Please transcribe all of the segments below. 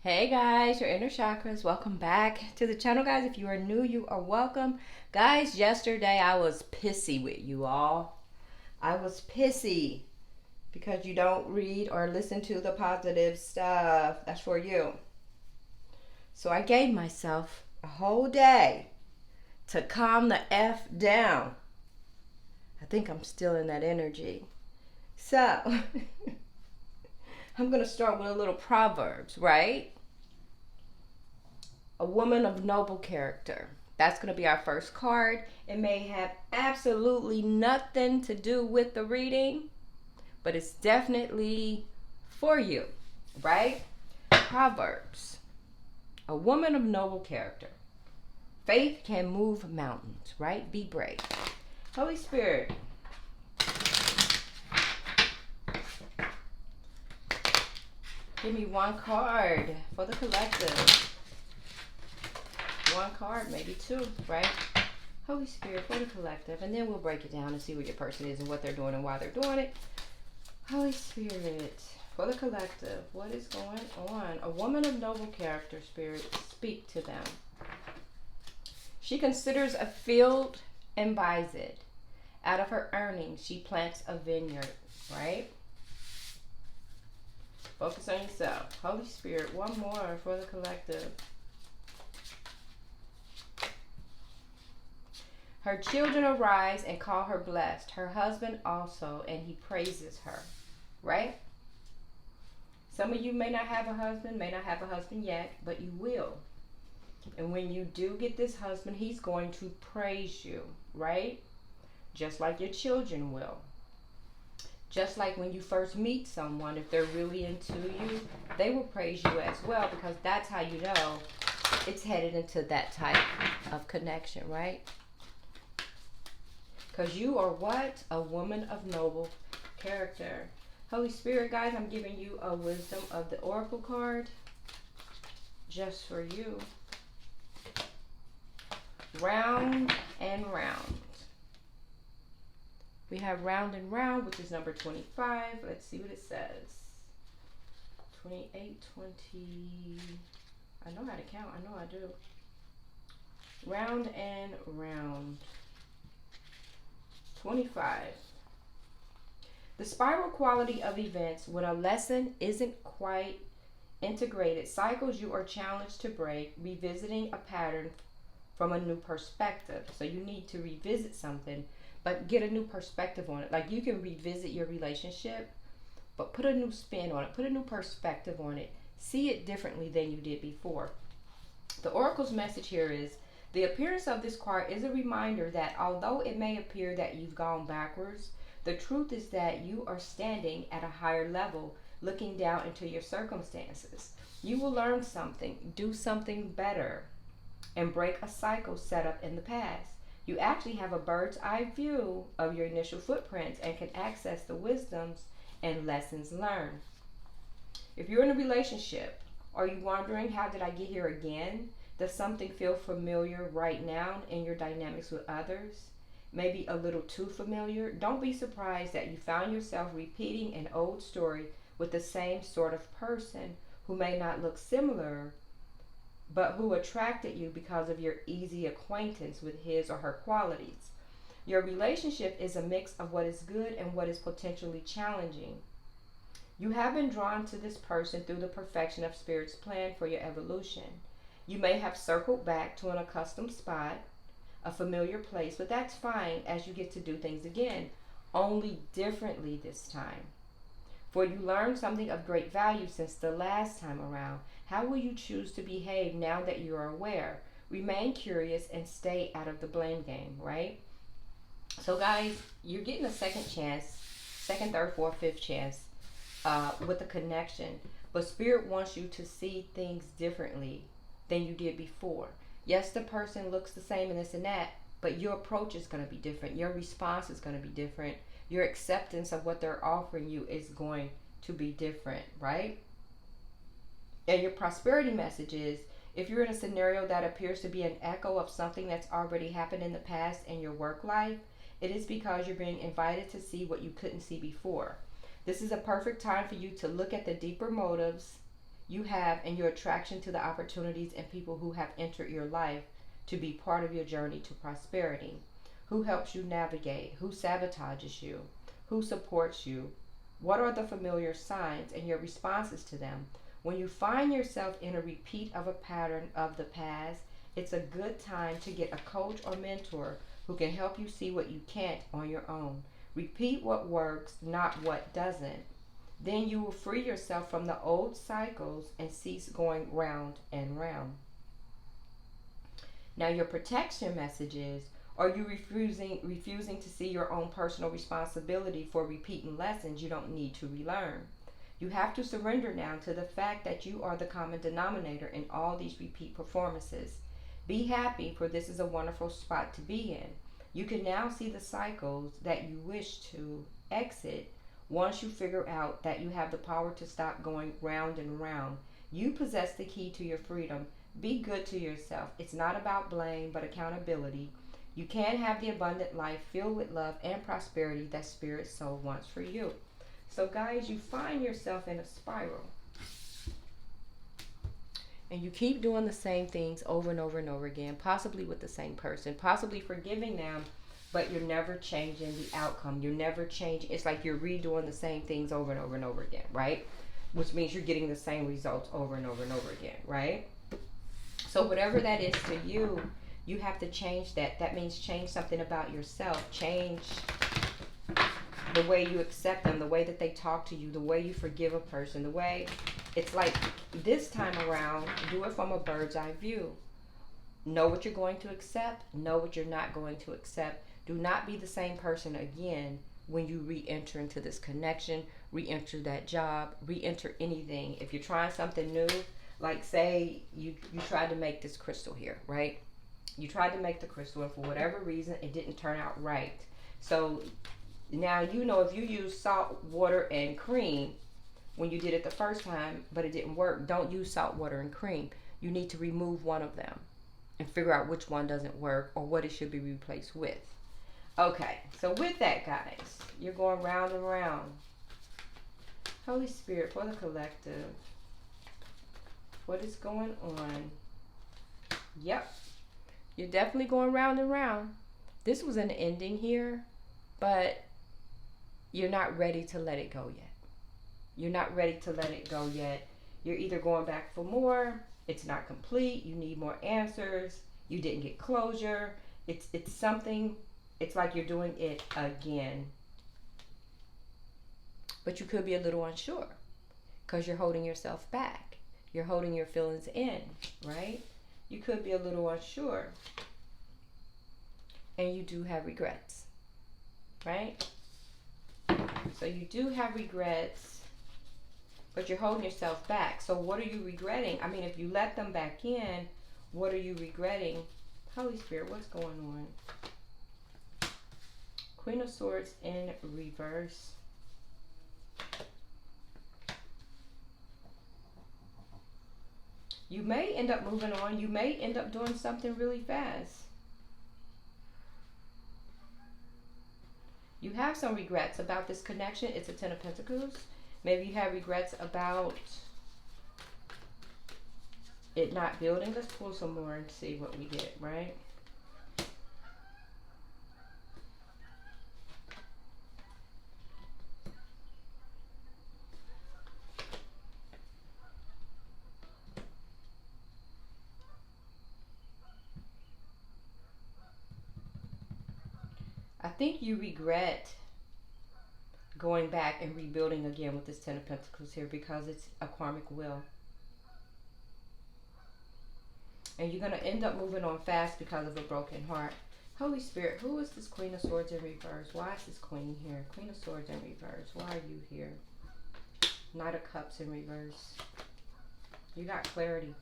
Hey guys, your inner chakras. Welcome back to the channel, guys. If you are new, you are welcome. Guys, yesterday I was pissy with you all. I was pissy because you don't read or listen to the positive stuff. That's for you. So I gave myself a whole day to calm the F down. I think I'm still in that energy. So I'm going to start with a little Proverbs, right? A woman of noble character. That's going to be our first card. It may have absolutely nothing to do with the reading, but it's definitely for you, right? Proverbs. A woman of noble character. Faith can move mountains, right? Be brave. Holy Spirit. Give me one card for the collective. One card, maybe two, right? Holy Spirit for the collective, and then we'll break it down and see where your person is and what they're doing and why they're doing it. Holy Spirit for the collective, what is going on? A woman of noble character, Spirit, speak to them. She considers a field and buys it. Out of her earnings, she plants a vineyard, right? Focus on yourself. Holy Spirit, one more for the collective. Her children arise and call her blessed. Her husband also, and he praises her. Right? Some of you may not have a husband yet, but you will. And when you do get this husband, he's going to praise you. Right? Just like your children will. Just like when you first meet someone, if they're really into you, they will praise you as well, because that's how you know it's headed into that type of connection, right? Because you are what? A woman of noble character. Holy Spirit, guys, I'm giving you a wisdom of the oracle card just for you. Round and round. We have round and round, which is number 25. Let's see what it says. 28, 20. I know how to count. I know I do. Round and round. 25. The spiral quality of events when a lesson isn't quite integrated, cycles you are challenged to break, revisiting a pattern from a new perspective. So you need to revisit something, but get a new perspective on it. Like, you can revisit your relationship, but put a new spin on it, put a new perspective on it, see it differently than you did before. The oracle's message here is, the appearance of this card is a reminder that although it may appear that you've gone backwards, the truth is that you are standing at a higher level, looking down into your circumstances. You will learn something, do something better, and break a cycle set up in the past. You actually have a bird's eye view of your initial footprints and can access the wisdoms and lessons learned. If you're in a relationship, are you wondering, how did I get here again? Does something feel familiar right now in your dynamics with others? Maybe a little too familiar? Don't be surprised that you found yourself repeating an old story with the same sort of person who may not look similar, but who attracted you because of your easy acquaintance with his or her qualities. Your relationship is a mix of what is good and what is potentially challenging. You have been drawn to this person through the perfection of Spirit's plan for your evolution. You may have circled back to an accustomed spot, a familiar place, but that's fine, as you get to do things again, only differently this time. For you learned something of great value since the last time around. How will you choose to behave now that you are aware? Remain curious and stay out of the blame game, right? So guys, you're getting a second chance, second, third, fourth, fifth chance with the connection. But Spirit wants you to see things differently than you did before. Yes, the person looks the same and this and that, but your approach is going to be different. Your response is going to be different. Your acceptance of what they're offering you is going to be different, right? And your prosperity message is, if you're in a scenario that appears to be an echo of something that's already happened in the past in your work life, it is because you're being invited to see what you couldn't see before. This is a perfect time for you to look at the deeper motives you have and your attraction to the opportunities and people who have entered your life to be part of your journey to prosperity. Who helps you navigate? Who sabotages you? Who supports you? What are the familiar signs and your responses to them? When you find yourself in a repeat of a pattern of the past, it's a good time to get a coach or mentor who can help you see what you can't on your own. Repeat what works, not what doesn't. Then you will free yourself from the old cycles and cease going round and round. Now, your protection messages: are you refusing to see your own personal responsibility for repeating lessons you don't need to relearn? You have to surrender now to the fact that you are the common denominator in all these repeat performances. Be happy, for this is a wonderful spot to be in. You can now see the cycles that you wish to exit once you figure out that you have the power to stop going round and round. You possess the key to your freedom. Be good to yourself. It's not about blame, but accountability. You can have the abundant life filled with love and prosperity that Spirit Soul wants for you. So guys, you find yourself in a spiral. And you keep doing the same things over and over and over again, possibly with the same person, possibly forgiving them, but you're never changing the outcome. You're never changing. It's like you're redoing the same things over and over and over again, right? Which means you're getting the same results over and over and over again, right? So whatever that is to you, you have to change that. That means change something about yourself. Change the way you accept them, the way that they talk to you, the way you forgive a person, the way it's like this time around, do it from a bird's eye view. Know what you're going to accept, know what you're not going to accept. Do not be the same person again when you re-enter into this connection, re-enter that job, re-enter anything. If you're trying something new, like say you tried to make this crystal here, right? You tried to make the crystal and for whatever reason it didn't turn out right. So now you know if you use salt, water, and cream when you did it the first time, but it didn't work, don't use salt, water, and cream. You need to remove one of them and figure out which one doesn't work or what it should be replaced with. Okay, so with that, guys, you're going round and round. Holy Spirit, for the collective, what is going on? Yep, you're definitely going round and round. This was an ending here, but you're not ready to let it go yet. You're not ready to let it go yet. You're either going back for more, it's not complete, you need more answers, you didn't get closure. It's something, it's like you're doing it again. But you could be a little unsure because you're holding yourself back. You're holding your feelings in, right? You could be a little unsure. And you do have regrets, right? So you do have regrets, but you're holding yourself back. So what are you regretting? I mean, if you let them back in, what are you regretting? Holy Spirit, what's going on? Queen of Swords in reverse. You may end up moving on. You may end up doing something really fast. You have some regrets about this connection. It's a Ten of Pentacles. Maybe you have regrets about it not building. Let's pull some more and see what we get, right? I think you regret going back and rebuilding again with this Ten of Pentacles here because it's a karmic will. And you're going to end up moving on fast because of a broken heart. Holy Spirit, who is this Queen of Swords in reverse? Why is this Queen here? Queen of Swords in reverse. Why are you here? Knight of Cups in reverse. You got clarity.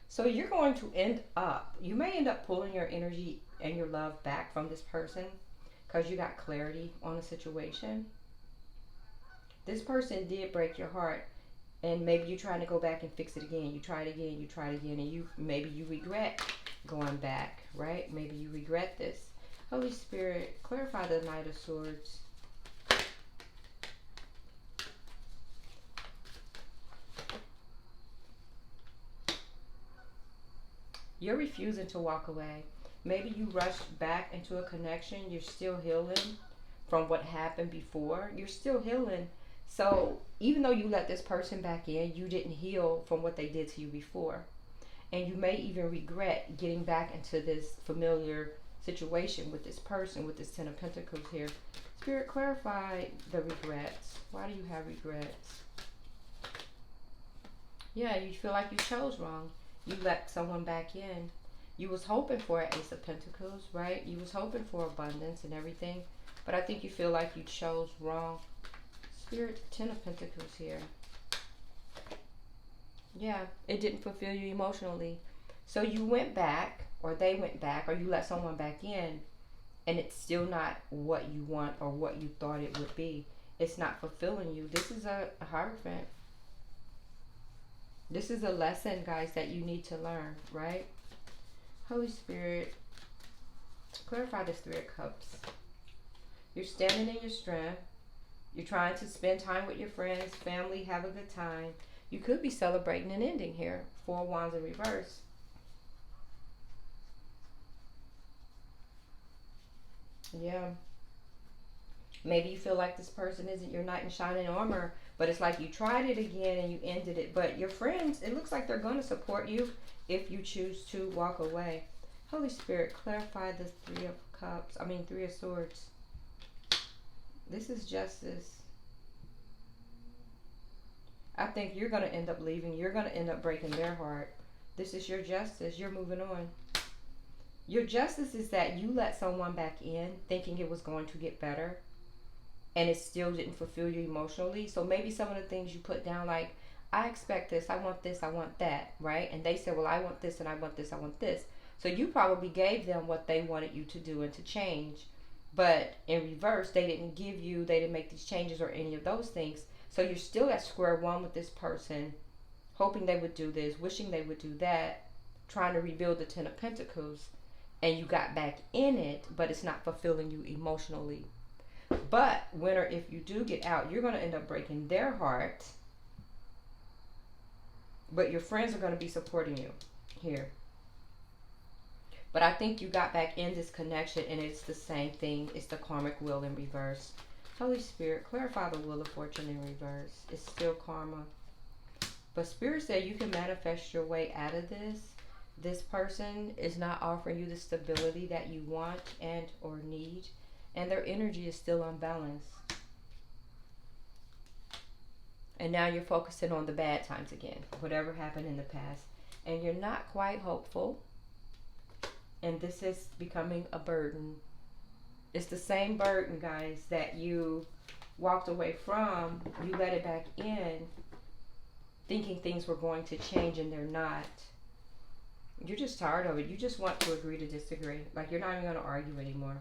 So you're going to end up, you may end up pulling your energy and your love back from this person because you got clarity on the situation. This person did break your heart, and maybe you're trying to go back and fix it again. You try it again, you try it again, and maybe you regret going back, right? Maybe you regret this. Holy Spirit, clarify the Knight of Swords. You're refusing to walk away. Maybe you rushed back into a connection. You're still healing from what happened before. You're still healing. So even though you let this person back in, you didn't heal from what they did to you before. And you may even regret getting back into this familiar situation with this person, with this Ten of Pentacles here. Spirit, clarify the regrets. Why do you have regrets? Yeah, you feel like you chose wrong. You let someone back in. You was hoping for an Ace of Pentacles, right? You was hoping for abundance and everything. But I think you feel like you chose wrong. Spirit, Ten of Pentacles here. Yeah, it didn't fulfill you emotionally. So you went back, or they went back, or you let someone back in, and it's still not what you want or what you thought it would be. It's not fulfilling you. This is a Hierophant. This is a lesson, guys, that you need to learn, right? Holy Spirit, clarify this Three of Cups. You're standing in your strength. You're trying to spend time with your friends, family, have a good time. You could be celebrating an ending here. Four of Wands in reverse. Yeah. Maybe you feel like this person isn't your knight in shining armor, but it's like you tried it again and you ended it. But your friends, it looks like they're going to support you if you choose to walk away. Holy Spirit, clarify the Three of Swords. This is justice. I think you're going to end up leaving. You're going to end up breaking their heart. This is your justice. You're moving on. Your justice is that you let someone back in thinking it was going to get better, and it still didn't fulfill you emotionally. So maybe some of the things you put down, like, I expect this, I want this, I want that, right? And they said, well, I want this, and I want this, I want this. So you probably gave them what they wanted you to do and to change. But in reverse, they didn't make these changes or any of those things. So you're still at square one with this person, hoping they would do this, wishing they would do that, trying to rebuild the Ten of Pentacles. And you got back in it, but it's not fulfilling you emotionally. But when or if you do get out, you're going to end up breaking their heart. But your friends are going to be supporting you here. But I think you got back in this connection, and it's the same thing. It's the karmic wheel in reverse. Holy Spirit, clarify the Wheel of Fortune in reverse. It's still karma. But Spirit said you can manifest your way out of this. This person is not offering you the stability that you want and or need. And their energy is still unbalanced. And now you're focusing on the bad times again. Whatever happened in the past. And you're not quite hopeful. And this is becoming a burden. It's the same burden, guys, that you walked away from. You let it back in, thinking things were going to change, and they're not. You're just tired of it. You just want to agree to disagree. Like, you're not even going to argue anymore.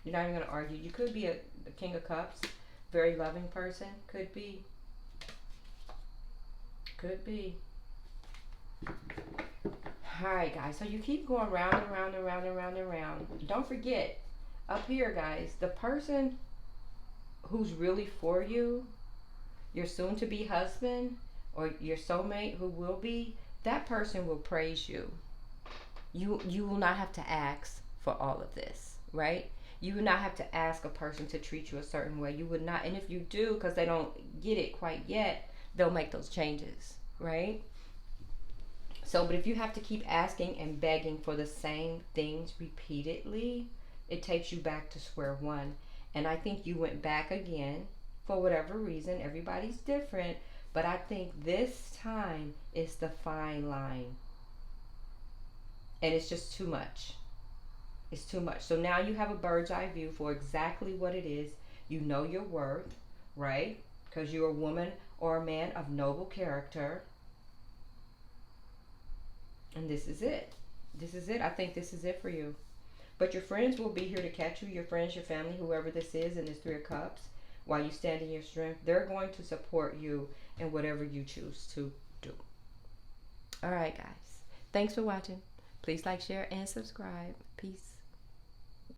You're not even going to argue. You could be a King of Cups, very loving person. Could be. Could be. Alright, guys. So you keep going round and round and round and round and round. Don't forget, up here, guys, the person who's really for you, your soon-to-be husband or your soulmate who will be, that person will praise you. You will not have to ask for all of this, right? You would not have to ask a person to treat you a certain way. You would not. And if you do, because they don't get it quite yet, they'll make those changes, right? So, but if you have to keep asking and begging for the same things repeatedly, it takes you back to square one. And I think you went back again for whatever reason. Everybody's different. But I think this time is the fine line. And it's just too much. It's too much. So now you have a bird's eye view for exactly what it is. You know your worth, right? Because you're a woman or a man of noble character. And this is it. This is it. I think this is it for you. But your friends will be here to catch you. Your friends, your family, whoever this is in this Three of Cups, while you stand in your strength, they're going to support you in whatever you choose to do. All right, guys. Thanks for watching. Please like, share, and subscribe. Peace.